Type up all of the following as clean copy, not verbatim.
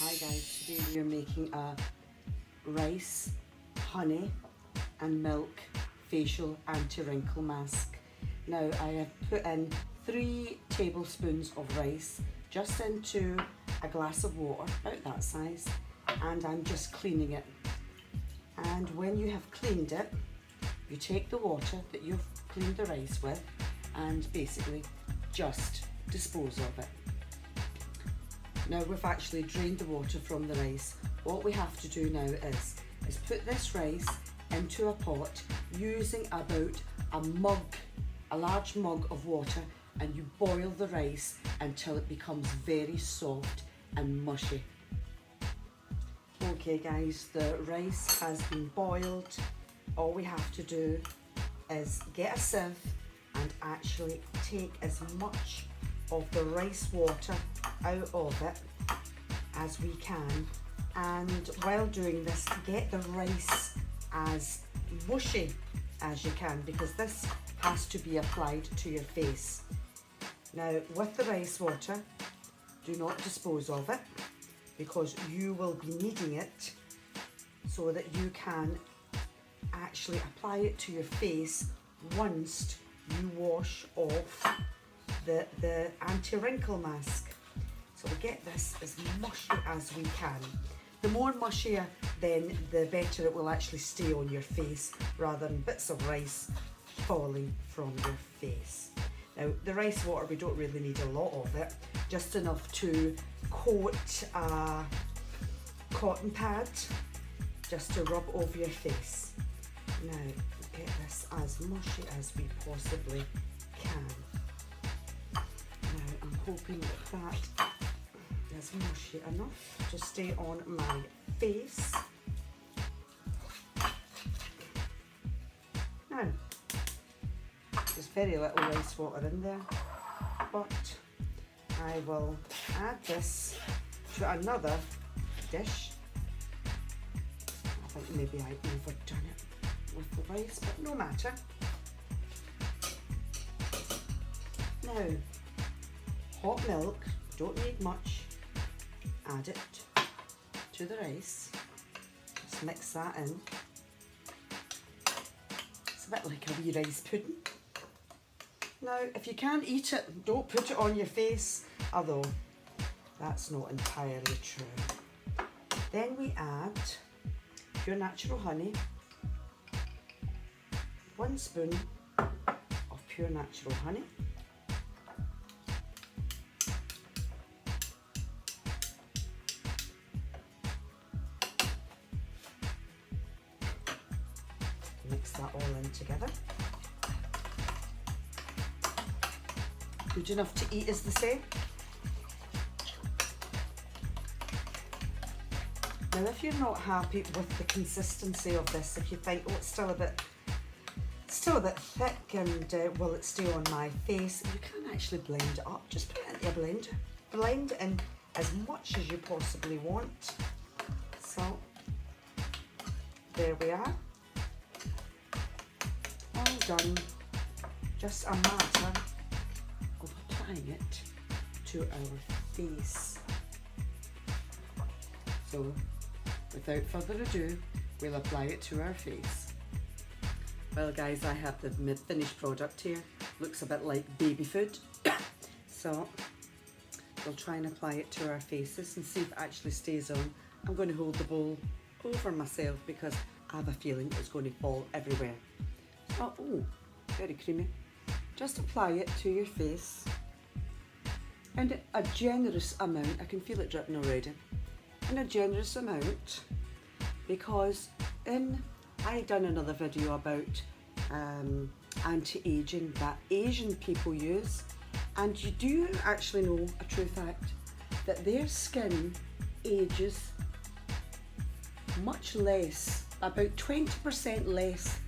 Hi guys, today we are making a rice, honey and milk facial anti-wrinkle mask. Now I have put in 3 tablespoons of rice just into a glass of water, about that size, and I'm just cleaning it. And when you have cleaned it, you take the water that you've cleaned the rice with and basically just dispose of it. Now we've actually drained the water from the rice. What we have to do now is put this rice into a pot using about a large mug of water, and you boil the rice until it becomes very soft and mushy. Okay guys, the rice has been boiled. All we have to do is get a sieve and actually take as much of the rice water out of it as we can, and while doing this, get the rice as mushy as you can, because this has to be applied to your face. Now with the rice water, do not dispose of it, because you will be needing it so that you can actually apply it to your face once you wash off the anti-wrinkle mask. So we get this as mushy as we can. The more mushier, then the better it will actually stay on your face, rather than bits of rice falling from your face. Now the rice water, we don't really need a lot of it, just enough to coat a cotton pad just to rub over your face. Now get this as mushy as we possibly can. Now I'm hoping that is mushy enough to stay on my face. Now, there's very little rice water in there, but I will add this to another dish. I think maybe I overdone it with the rice, but no matter. Now, hot milk, don't need much. Add it to the rice, just mix that in. It's a bit like a wee rice pudding. Now if you can't eat it, don't put it on your face, although that's not entirely true. Then we add pure natural honey, 1 spoon of pure natural honey, mix that all in together. Good enough to eat is the same. Now if you're not happy with the consistency of this, if you think, oh, it's still a bit thick and will it stay on my face, you can actually blend it up. Just put it into a blender. Blend in as much as you possibly want. So there we are. All done. Just a matter of applying it to our face. So without further ado, we'll apply it to our face. Well guys, I have the finished product here. Looks a bit like baby food. So we'll try and apply it to our faces and see if it actually stays on. I'm going to hold the bowl over myself because I have a feeling it's going to fall everywhere. Oh, very creamy. Just apply it to your face, and a generous amount. I can feel it dripping already. And a generous amount, because I done another video about anti-aging that Asian people use, and you do actually know a true fact that their skin ages much less, about 20% less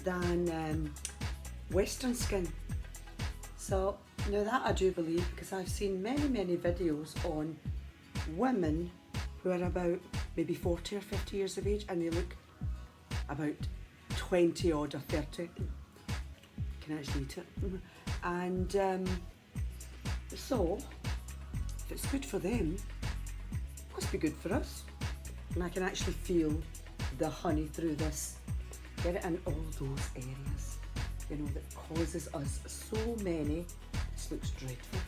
than Western skin. So now that I do believe, because I've seen many videos on women who are about maybe 40 or 50 years of age, and they look about 20 odd or 30. You can actually eat it. And so if it's good for them, of must be good for us. And I can actually feel the honey through this. Get it in all those areas, you know, that causes us so many. This looks dreadful.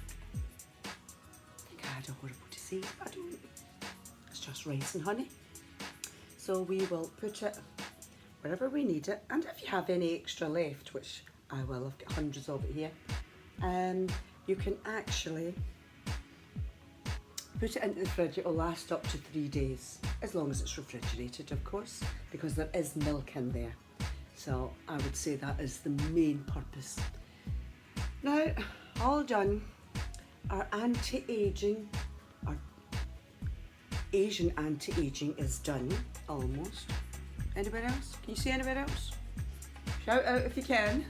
I think I had a horrible disease, but I don't. It's just rice and honey. So we will put it wherever we need it. And if you have any extra left, which I will, I've got hundreds of it here, you can actually put it into the fridge. It will last up to 3 days, as long as it's refrigerated, of course, because there is milk in there. So I would say that is the main purpose. Now, all done. Our anti-aging, our Asian anti-aging is done, almost. Anybody else? Can you see anybody else? Shout out if you can.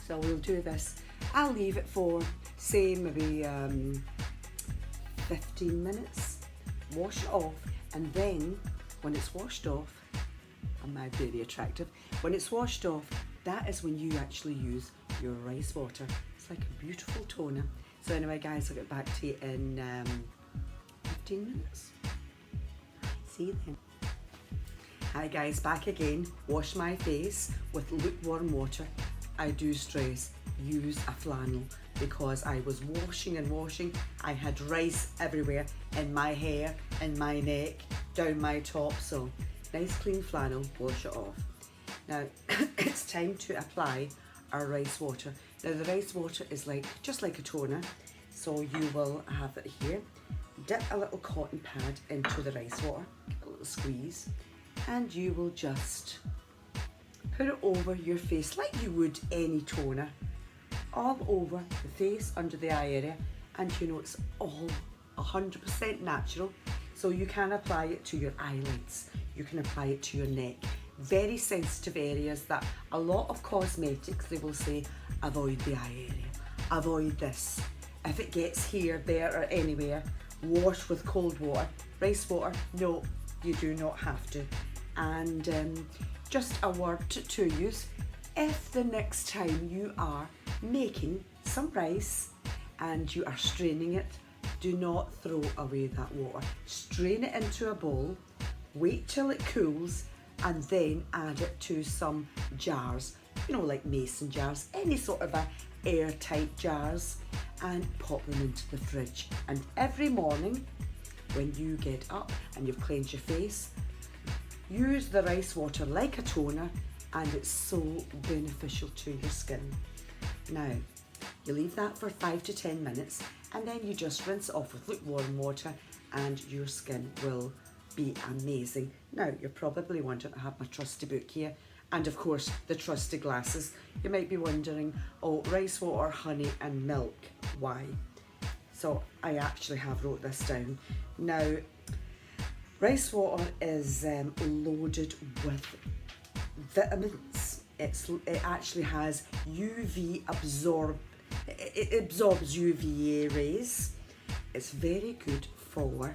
So we'll do this. I'll leave it for, say, maybe 15 minutes. Wash it off, and then when it's washed off, am I very attractive? When it's washed off, that is when you actually use your rice water. It's like a beautiful toner. So anyway, guys, I'll get back to you in 15 minutes. See you then. Hi guys, back again. Wash my face with lukewarm water. I do stress, use a flannel, because I was washing and washing. I had rice everywhere, in my hair, in my neck, down my top. So nice clean flannel, wash it off. Now it's time to apply our rice water. Now the rice water is just like a toner. So you will have it here. Dip a little cotton pad into the rice water, give a little squeeze, and you will just put it over your face like you would any toner, all over the face, under the eye area, and you know it's all 100% natural. So you can apply it to your eyelids, you can apply it to your neck, very sensitive areas that a lot of cosmetics, they will say avoid the eye area, avoid this. If it gets here, there or anywhere, wash with cold water. Rice water, no, you do not have to. And just a word to use, if the next time you are making some rice and you are straining it, do not throw away that water. Strain it into a bowl, wait till it cools, and then add it to some jars, you know, like mason jars, any sort of a airtight jars, and pop them into the fridge. And every morning when you get up and you've cleansed your face, use the rice water like a toner, and it's so beneficial to your skin. Now, you leave that for 5 to 10 minutes, and then you just rinse it off with lukewarm water, and your skin will be amazing. Now, you're probably wondering, I have my trusty book here, and of course the trusty glasses. You might be wondering, oh, rice water, honey and milk, why? So I actually have wrote this down. Now, rice water is loaded with vitamins. It actually has it absorbs UVA rays. It's very good for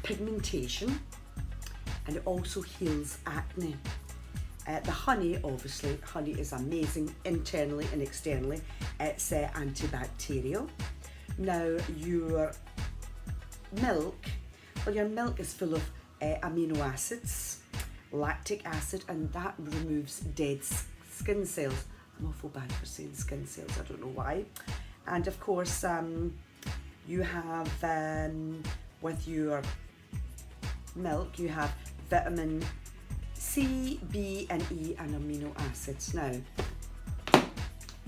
pigmentation, and it also heals acne. The honey, obviously, honey is amazing internally and externally. It's antibacterial. Now your milk, well, your milk is full of amino acids, lactic acid, and that removes dead skin cells. I'm awful bad for saying skin cells, I don't know why. And of course, you have, with your milk, you have vitamin C, B and E and amino acids. Now,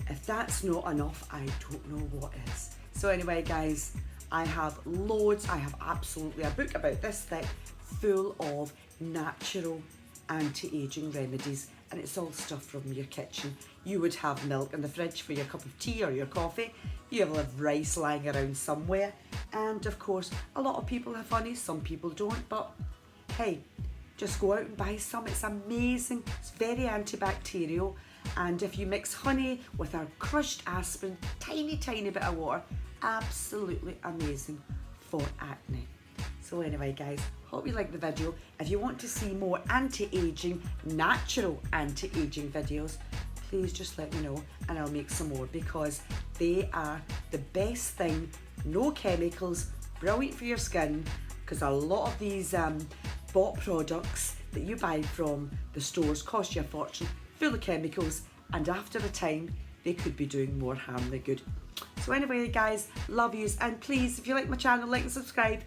if that's not enough, I don't know what is. So anyway, guys, I have loads, I have absolutely a book about this thick, full of natural anti-aging remedies, and it's all stuff from your kitchen. You would have milk in the fridge for your cup of tea or your coffee. You will have rice lying around somewhere, and of course a lot of people have honey, some people don't, but hey, just go out and buy some. It's amazing, it's very antibacterial, and if you mix honey with our crushed aspirin, tiny bit of water, absolutely amazing for acne. So anyway, guys, hope you liked the video. If you want to see more anti-aging, natural anti-aging videos, please just let me know and I'll make some more, because they are the best thing. No chemicals, brilliant for your skin, because a lot of these bought products that you buy from the stores cost you a fortune, full of chemicals, and after a time they could be doing more harm than good. So anyway guys, love yous, and please if you like my channel, like and subscribe.